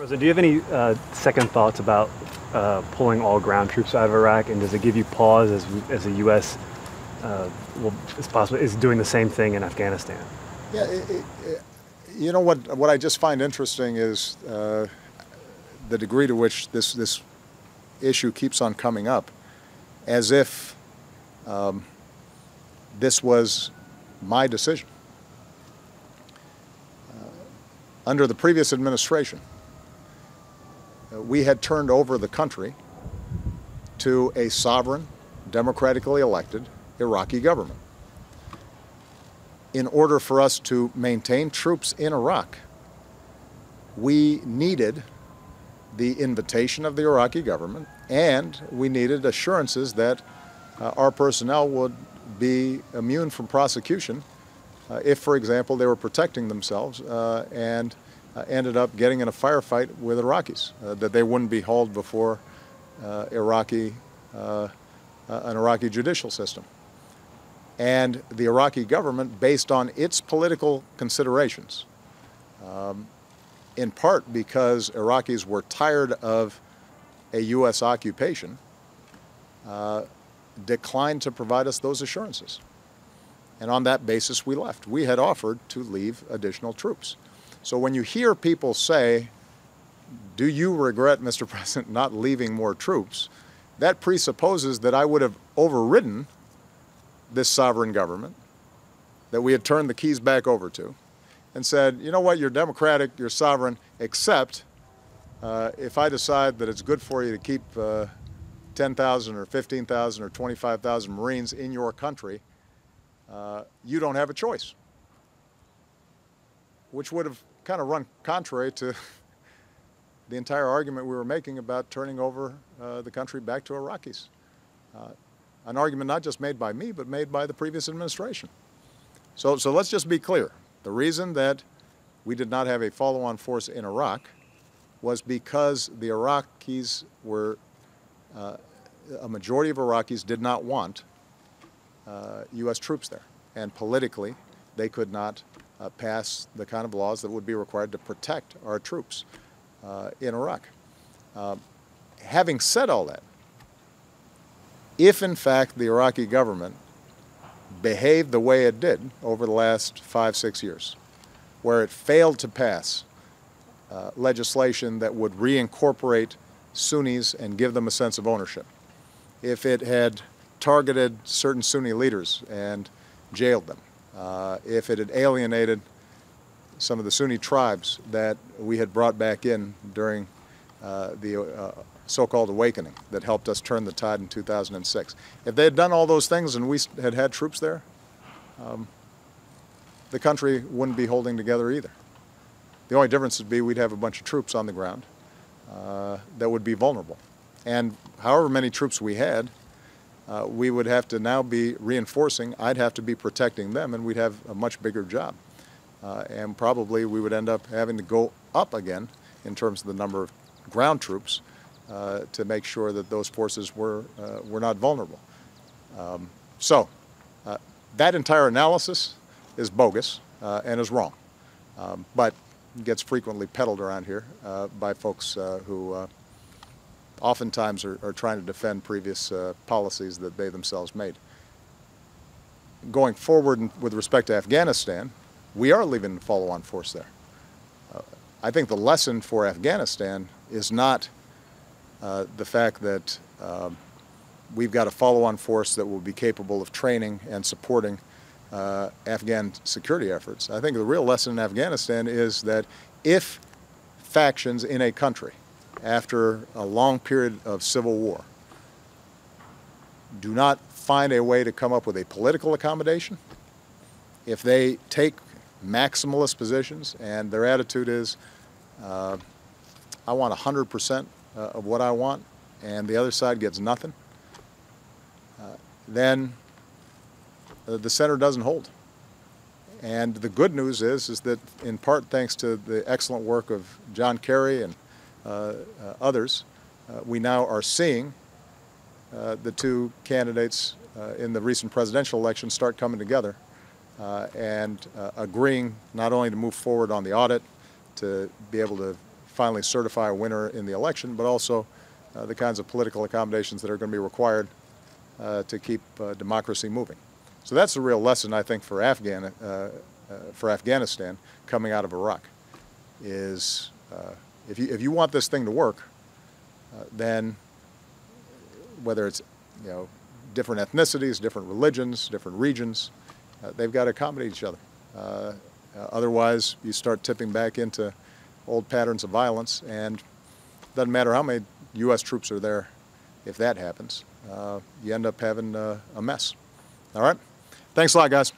President, do you have any second thoughts about pulling all ground troops out of Iraq, and does it give you pause as the U.S. Is doing the same thing in Afghanistan? Yeah, you know what I just find interesting is the degree to which this issue keeps on coming up, as if this was my decision. Under the previous administration, we had turned over the country to a sovereign, democratically elected Iraqi government. In order for us to maintain troops in Iraq, we needed the invitation of the Iraqi government, and we needed assurances that our personnel would be immune from prosecution if, for example, they were protecting themselves and ended up getting in a firefight with Iraqis, that they wouldn't be hauled before an Iraqi judicial system. And the Iraqi government, based on its political considerations, in part because Iraqis were tired of a U.S. occupation, declined to provide us those assurances. And on that basis, we left. We had offered to leave additional troops. So when you hear people say, do you regret, Mr. President, not leaving more troops, that presupposes that I would have overridden this sovereign government that we had turned the keys back over to and said, you know what, you're democratic, you're sovereign, except if I decide that it's good for you to keep 10,000 or 15,000 or 25,000 Marines in your country, you don't have a choice, which would have kind of run contrary to the entire argument we were making about turning over the country back to Iraqis. An argument not just made by me, but made by the previous administration. So let's just be clear. The reason that we did not have a follow-on force in Iraq was because the Iraqis were, a majority of Iraqis did not want U.S. troops there. And politically, they could not pass the kind of laws that would be required to protect our troops in Iraq. Having said all that, if in fact the Iraqi government behaved the way it did over the last 5-6 years, where it failed to pass legislation that would reincorporate Sunnis and give them a sense of ownership, if it had targeted certain Sunni leaders and jailed them, if it had alienated some of the Sunni tribes that we had brought back in during the so-called awakening that helped us turn the tide in 2006. If they had done all those things and we had had troops there, the country wouldn't be holding together either. The only difference would be we'd have a bunch of troops on the ground that would be vulnerable. And however many troops we had, we would have to now be reinforcing. I'd have to be protecting them, and we'd have a much bigger job. And probably we would end up having to go up again in terms of the number of ground troops to make sure that those forces were not vulnerable. That entire analysis is bogus and is wrong, but gets frequently peddled around here by folks who oftentimes are trying to defend previous policies that they themselves made. Going forward with respect to Afghanistan, we are leaving a follow-on force there. I think the lesson for Afghanistan is not the fact that we've got a follow-on force that will be capable of training and supporting Afghan security efforts. I think the real lesson in Afghanistan is that if factions in a country, after a long period of civil war, do not find a way to come up with a political accommodation, if they take maximalist positions and their attitude is, I want 100% of what I want and the other side gets nothing, then the center doesn't hold. And the good news is that in part thanks to the excellent work of John Kerry and others, we now are seeing the two candidates in the recent presidential election start coming together and agreeing not only to move forward on the audit, to be able to finally certify a winner in the election, but also the kinds of political accommodations that are going to be required to keep democracy moving. So that's the real lesson, I think, for Afghanistan coming out of Iraq, is if you want this thing to work, then whether it's different ethnicities, different religions, different regions, they've got to accommodate each other. Otherwise, you start tipping back into old patterns of violence, and it doesn't matter how many U.S. troops are there. If that happens, you end up having a mess. All right? Thanks a lot, guys.